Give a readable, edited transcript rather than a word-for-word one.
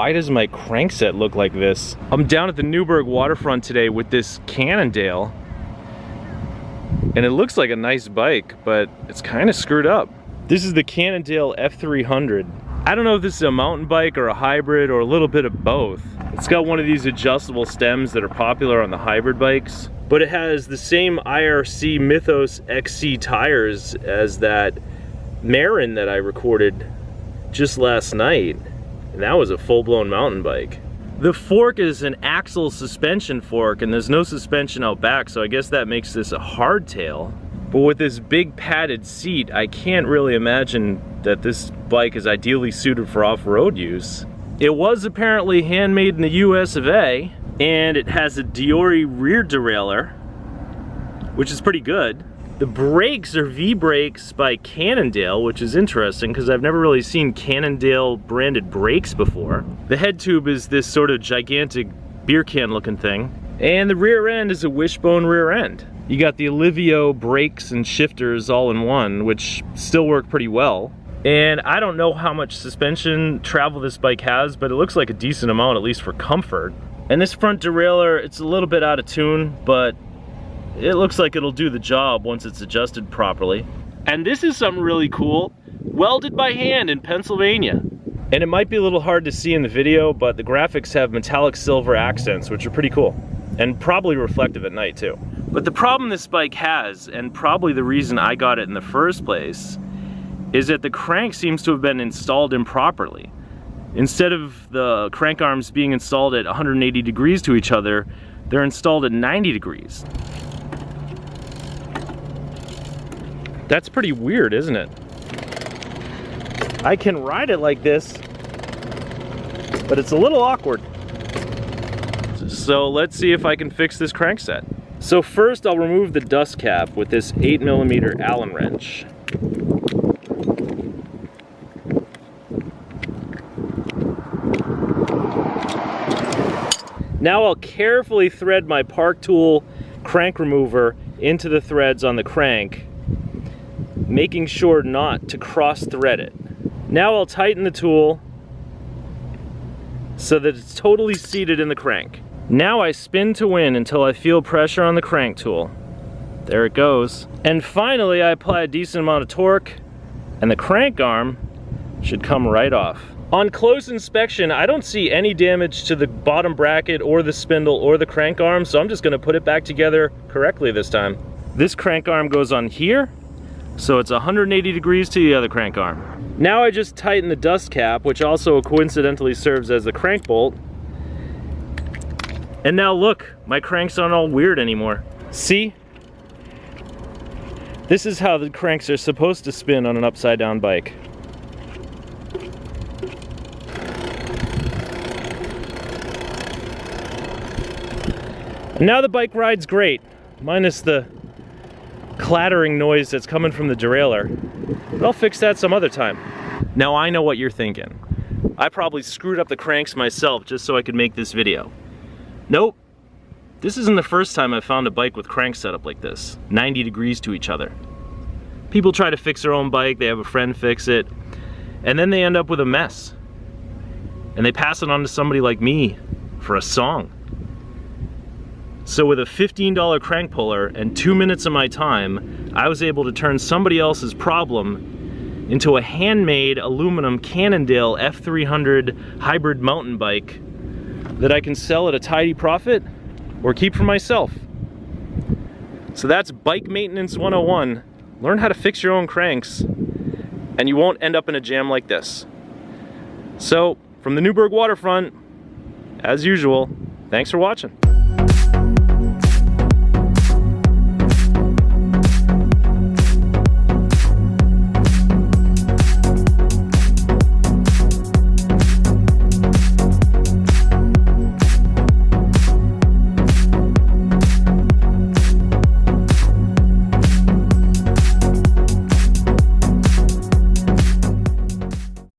why does my crank set look like this? I'm down at the Newburgh waterfront today with this Cannondale, and it looks like a nice bike, but it's kind of screwed up. This is the Cannondale F300. I don't know if this is a mountain bike or a hybrid or a little bit of both. It's got one of these adjustable stems that are popular on the hybrid bikes, but it has the same IRC Mythos XC tires as that Marin that I recorded just last night, and that was a full-blown mountain bike. The fork is an axle suspension fork, and there's no suspension out back, so I guess that makes this a hardtail. But with this big padded seat, I can't really imagine that this bike is ideally suited for off-road use. It was apparently handmade in the US of A, and it has a Diori rear derailleur, which is pretty good. The brakes are V-brakes by Cannondale, which is interesting because I've never really seen Cannondale branded brakes before. The head tube is this sort of gigantic beer can looking thing, and the rear end is a wishbone rear end. You got the Alivio brakes and shifters all in one, which still work pretty well. And I don't know how much suspension travel this bike has, but it looks like a decent amount, at least for comfort. And this front derailleur, it's a little bit out of tune, but it looks like it'll do the job once it's adjusted properly. And this is something really cool, welded by hand in Pennsylvania. And it might be a little hard to see in the video, but the graphics have metallic silver accents, which are pretty cool. And probably reflective at night too. But the problem this bike has, and probably the reason I got it in the first place, is that the crank seems to have been installed improperly. Instead of the crank arms being installed at 180 degrees to each other, they're installed at 90 degrees. That's pretty weird, isn't it? I can ride it like this, but it's a little awkward. So let's see if I can fix this crankset. So first I'll remove the dust cap with this 8mm Allen wrench. Now I'll carefully thread my Park Tool crank remover into the threads on the crank, making sure not to cross thread it. Now I'll tighten the tool so that it's totally seated in the crank. Now I spin to win until I feel pressure on the crank tool. There it goes. And finally I apply a decent amount of torque, and the crank arm should come right off. On close inspection, I don't see any damage to the bottom bracket or the spindle or the crank arm, so I'm just gonna put it back together correctly this time. This crank arm goes on here, so it's 180 degrees to the other crank arm. Now I just tighten the dust cap, which also coincidentally serves as the crank bolt. And now look, my cranks aren't all weird anymore. See? This is how the cranks are supposed to spin on an upside down bike. And now the bike rides great, minus the clattering noise that's coming from the derailleur. But I'll fix that some other time. Now I know what you're thinking. I probably screwed up the cranks myself just so I could make this video. Nope. This isn't the first time I've found a bike with cranks set up like this, 90 degrees to each other. People try to fix their own bike, they have a friend fix it, and then they end up with a mess. And they pass it on to somebody like me for a song. So with a $15 crank puller and 2 minutes of my time, I was able to turn somebody else's problem into a handmade aluminum Cannondale F300 hybrid mountain bike that I can sell at a tidy profit or keep for myself. So that's Bike Maintenance 101. Learn how to fix your own cranks and you won't end up in a jam like this. So from the Newburgh waterfront, as usual, thanks for watching.